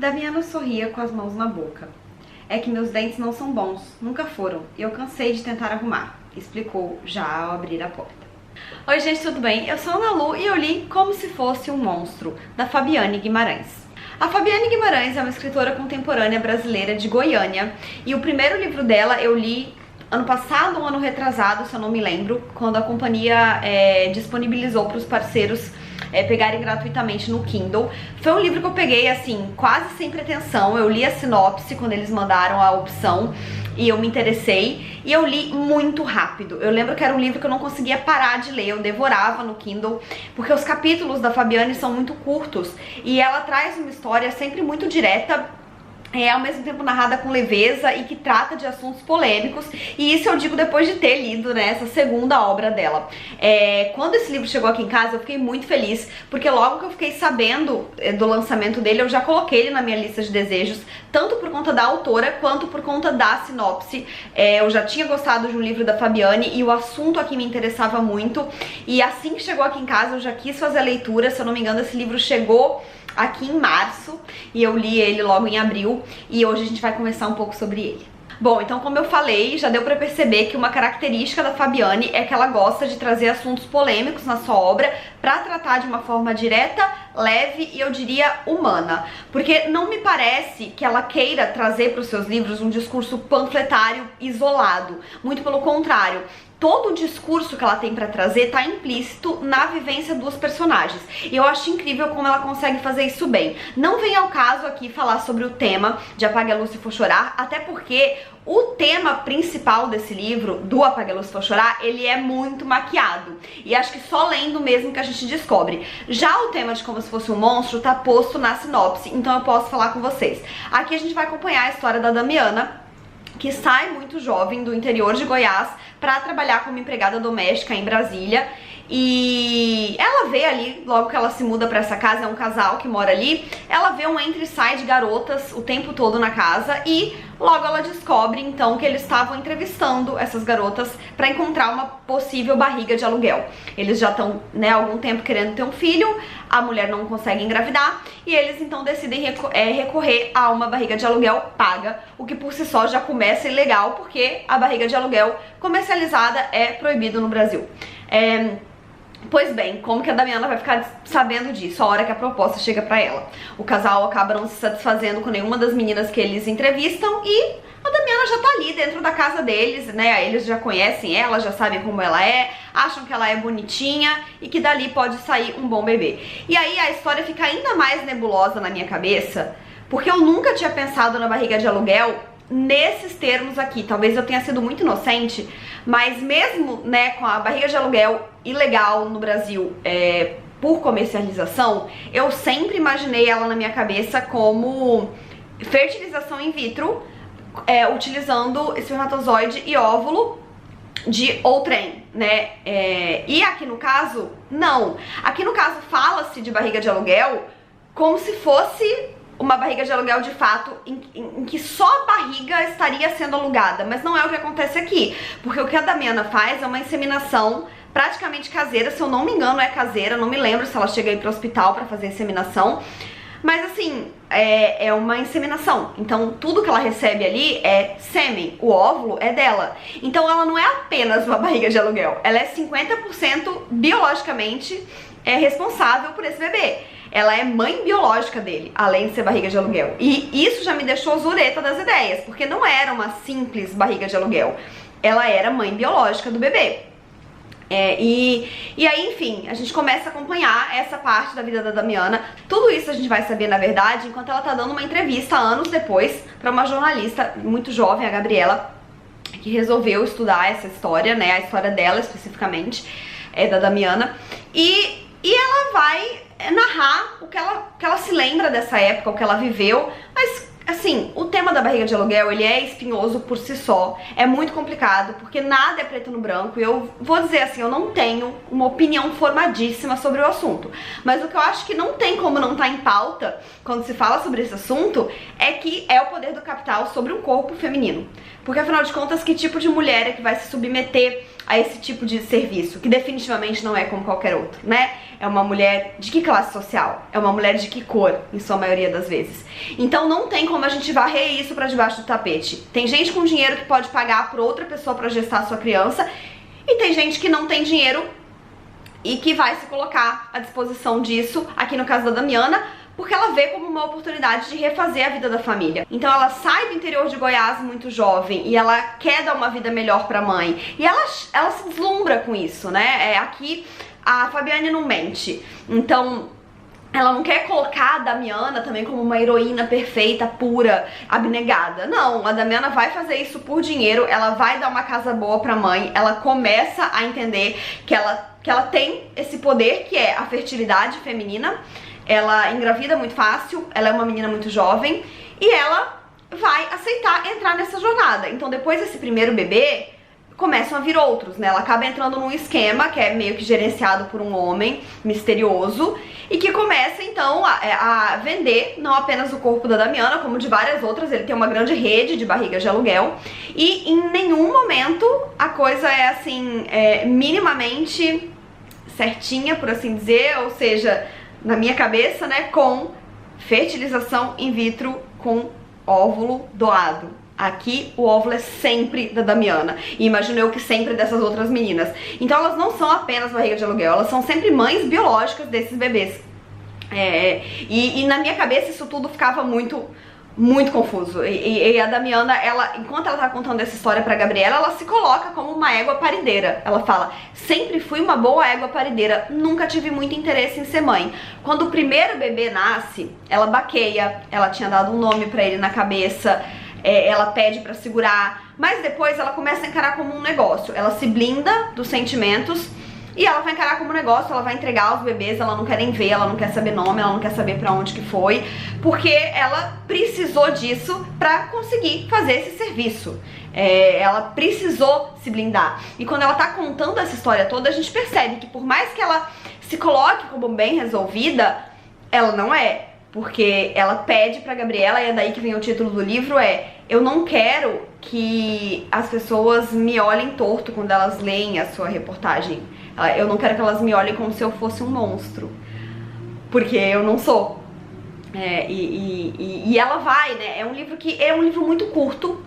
Damiana sorria com as mãos na boca. É que meus dentes não são bons, nunca foram, e eu cansei de tentar arrumar, explicou já ao abrir a porta. Oi gente, tudo bem? Eu sou a Ana Lu e eu li Como Se Fosse um Monstro, da Fabiane Guimarães. A Fabiane Guimarães é uma escritora contemporânea brasileira de Goiânia, e o primeiro livro dela eu li ano passado ou ano retrasado, se eu não me lembro, quando a companhia disponibilizou para os parceiros pegarem gratuitamente no Kindle. Foi um livro que eu peguei assim, quase sem pretensão. Eu li a sinopse quando eles mandaram a opção e eu me interessei, e eu li muito rápido. Eu lembro que era um livro que eu não conseguia parar de ler, eu devorava no Kindle, porque os capítulos da Fabiane são muito curtos e ela traz uma história sempre muito direta, ao mesmo tempo narrada com leveza e que trata de assuntos polêmicos, e isso eu digo depois de ter lido, né, essa segunda obra dela. Quando esse livro chegou aqui em casa eu fiquei muito feliz, porque logo que eu fiquei sabendo do lançamento dele, eu já coloquei ele na minha lista de desejos, tanto por conta da autora quanto por conta da sinopse. Eu já tinha gostado de um livro da Fabiane e o assunto aqui me interessava muito, e assim que chegou aqui em casa eu já quis fazer a leitura. Se eu não me engano, esse livro chegou aqui em março e eu li ele logo em abril, e hoje a gente vai conversar um pouco sobre ele. Bom, então como eu falei, já deu pra perceber que uma característica da Fabiane é que ela gosta de trazer assuntos polêmicos na sua obra pra tratar de uma forma direta, leve e eu diria humana, porque não me parece que ela queira trazer para os seus livros um discurso panfletário isolado, muito pelo contrário. Todo o discurso que ela tem pra trazer tá implícito na vivência dos personagens. E eu acho incrível como ela consegue fazer isso bem. Não vem ao caso aqui falar sobre o tema de Apague a Luz Se For Chorar, até porque o tema principal desse livro, do Apague a Luz Se For Chorar, ele é muito maquiado. E acho que só lendo mesmo que a gente descobre. Já o tema de Como Se Fosse um Monstro tá posto na sinopse, então eu posso falar com vocês. Aqui a gente vai acompanhar a história da Damiana, que sai muito jovem do interior de Goiás para trabalhar como empregada doméstica em Brasília, e ela vê ali, logo que ela se muda para essa casa, é um casal que mora ali, ela vê um entra e sai de garotas o tempo todo na casa, e logo ela descobre então que eles estavam entrevistando essas garotas para encontrar uma possível barriga de aluguel. Eles já estão, né, há algum tempo querendo ter um filho, a mulher não consegue engravidar, e eles então decidem recorrer a uma barriga de aluguel paga, o que por si só já começa ilegal, porque a barriga de aluguel comercializada é proibido no Brasil. Pois bem, como que a Damiana vai ficar sabendo disso a hora que a proposta chega pra ela? O casal acaba não se satisfazendo com nenhuma das meninas que eles entrevistam, e a Damiana já tá ali dentro da casa deles, né? Eles já conhecem ela, já sabem como ela é, acham que ela é bonitinha e que dali pode sair um bom bebê. E aí a história fica ainda mais nebulosa na minha cabeça, porque eu nunca tinha pensado na barriga de aluguel nesses termos aqui. Talvez eu tenha sido muito inocente, mas mesmo, né, com a barriga de aluguel ilegal no Brasil por comercialização, eu sempre imaginei ela na minha cabeça como fertilização in vitro, utilizando espermatozoide e óvulo de outrem, né? E aqui no caso, não. Aqui no caso fala-se de barriga de aluguel como se fosse uma barriga de aluguel de fato, em que só a barriga estaria sendo alugada, mas não é o que acontece aqui, porque o que a Damiana faz é uma inseminação praticamente caseira. Se eu não me engano é caseira, não me lembro se ela chega aí pro hospital pra fazer inseminação, mas assim, é uma inseminação, então tudo que ela recebe ali é sêmen, o óvulo é dela, então ela não é apenas uma barriga de aluguel, ela é 50% biologicamente responsável por esse bebê. Ela é mãe biológica dele, além de ser barriga de aluguel. E isso já me deixou zureta das ideias, porque não era uma simples barriga de aluguel. Ela era mãe biológica do bebê. E aí, enfim, a gente começa a acompanhar essa parte da vida da Damiana. Tudo isso a gente vai saber, na verdade, enquanto ela tá dando uma entrevista anos depois para uma jornalista muito jovem, a Gabriela, que resolveu estudar essa história, né, a história dela especificamente, da Damiana. E ela vai narrar o que ela se lembra dessa época, o que ela viveu, mas assim, o tema da barriga de aluguel, ele é espinhoso por si só, é muito complicado, porque nada é preto no branco, e eu vou dizer assim, eu não tenho uma opinião formadíssima sobre o assunto, mas o que eu acho que não tem como não estar em pauta quando se fala sobre esse assunto é que é o poder do capital sobre um corpo feminino, porque afinal de contas, que tipo de mulher é que vai se submeter a esse tipo de serviço, que definitivamente não é como qualquer outro, né? É uma mulher de que classe social? É uma mulher de que cor, em sua maioria das vezes? Então não tem como a gente varrer isso pra debaixo do tapete. Tem gente com dinheiro que pode pagar por outra pessoa pra gestar sua criança, e tem gente que não tem dinheiro e que vai se colocar à disposição disso, aqui no caso da Damiana, porque ela vê como uma oportunidade de refazer a vida da família. Então ela sai do interior de Goiás muito jovem e ela quer dar uma vida melhor pra mãe. E ela se deslumbra com isso, né? Aqui a Fabiane não mente. Então ela não quer colocar a Damiana também como uma heroína perfeita, pura, abnegada. Não, a Damiana vai fazer isso por dinheiro, ela vai dar uma casa boa pra mãe, ela começa a entender que ela tem esse poder que é a fertilidade feminina. Ela engravida muito fácil, ela é uma menina muito jovem e ela vai aceitar entrar nessa jornada. Então depois desse primeiro bebê, começam a vir outros, né? Ela acaba entrando num esquema que é meio que gerenciado por um homem misterioso e que começa então a vender não apenas o corpo da Damiana, como de várias outras. Ele tem uma grande rede de barrigas de aluguel e em nenhum momento a coisa é assim, minimamente certinha, por assim dizer, ou seja, na minha cabeça, né, com fertilização in vitro com óvulo doado. Aqui o óvulo é sempre da Damiana, e imagino eu que sempre dessas outras meninas. Então elas não são apenas barriga de aluguel, elas são sempre mães biológicas desses bebês. E na minha cabeça isso tudo ficava muito confuso. E a Damiana, enquanto ela tá contando essa história pra Gabriela, ela se coloca como uma égua parideira. Ela fala: sempre fui uma boa égua parideira, nunca tive muito interesse em ser mãe. Quando o primeiro bebê nasce, ela baqueia, ela tinha dado um nome pra ele na cabeça, ela pede pra segurar, mas depois ela começa a encarar como um negócio. Ela se blinda dos sentimentos e ela vai encarar como um negócio, ela vai entregar os bebês, ela não quer nem ver, ela não quer saber nome, ela não quer saber pra onde que foi, porque ela precisou disso pra conseguir fazer esse serviço. Ela precisou se blindar. E quando ela tá contando essa história toda, a gente percebe que por mais que ela se coloque como bem resolvida, ela não é. Porque ela pede pra Gabriela, e é daí que vem o título do livro, eu não quero que as pessoas me olhem torto quando elas leem a sua reportagem. Eu não quero que elas me olhem como se eu fosse um monstro, porque eu não sou. E ela vai, né? É um livro muito curto,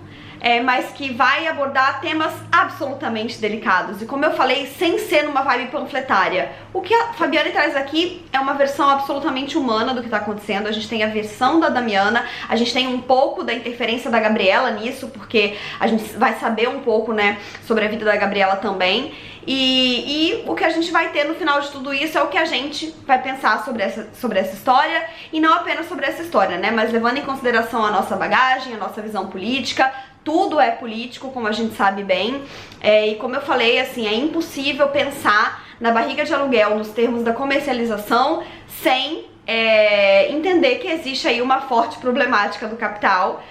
mas que vai abordar temas absolutamente delicados. E como eu falei, sem ser numa vibe panfletária. O que a Fabiane traz aqui é uma versão absolutamente humana do que tá acontecendo. A gente tem a versão da Damiana, a gente tem um pouco da interferência da Gabriela nisso, porque a gente vai saber um pouco, né, sobre a vida da Gabriela também. E o que a gente vai ter no final de tudo isso é o que a gente vai pensar sobre essa história, e não apenas sobre essa história, né, mas levando em consideração a nossa bagagem, a nossa visão política. Tudo é político, como a gente sabe bem, e como eu falei, assim, é impossível pensar na barriga de aluguel nos termos da comercialização sem entender que existe aí uma forte problemática do capital,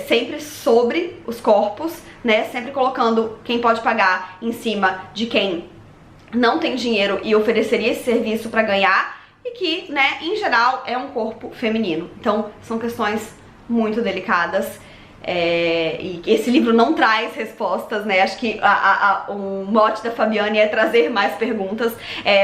sempre sobre os corpos, né, sempre colocando quem pode pagar em cima de quem não tem dinheiro e ofereceria esse serviço para ganhar, e que, né, em geral é um corpo feminino. Então são questões muito delicadas. E esse livro não traz respostas, né? Acho que o mote da Fabiane é trazer mais perguntas,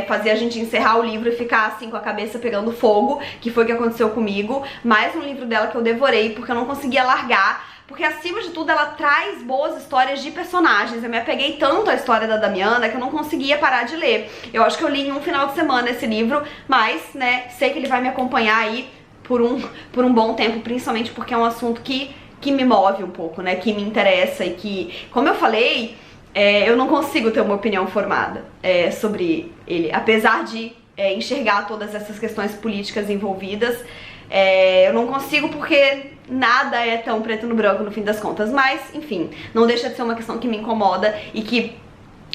fazer a gente encerrar o livro e ficar assim com a cabeça pegando fogo, que foi o que aconteceu comigo. Mais um livro dela que eu devorei porque eu não conseguia largar, porque acima de tudo ela traz boas histórias de personagens. Eu me apeguei tanto à história da Damiana que eu não conseguia parar de ler. Eu acho que eu li em um final de semana esse livro, mas, né, sei que ele vai me acompanhar aí por um bom tempo, principalmente porque é um assunto que me move um pouco, né, que me interessa e que, como eu falei, eu não consigo ter uma opinião formada sobre ele, apesar de enxergar todas essas questões políticas envolvidas. Eu não consigo porque nada é tão preto no branco no fim das contas, mas, enfim, não deixa de ser uma questão que me incomoda e que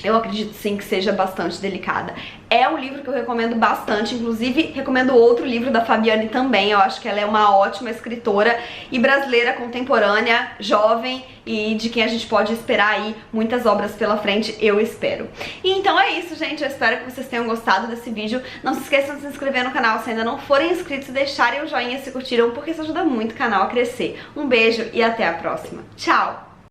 eu acredito sim que seja bastante delicada. É um livro que eu recomendo bastante, inclusive recomendo outro livro da Fabiane também. Eu acho que ela é uma ótima escritora e brasileira contemporânea, jovem, e de quem a gente pode esperar aí muitas obras pela frente, eu espero. E então é isso, gente, eu espero que vocês tenham gostado desse vídeo. Não se esqueçam de se inscrever no canal se ainda não forem inscritos e deixarem o joinha se curtiram, porque isso ajuda muito o canal a crescer. Um beijo e até a próxima. Tchau!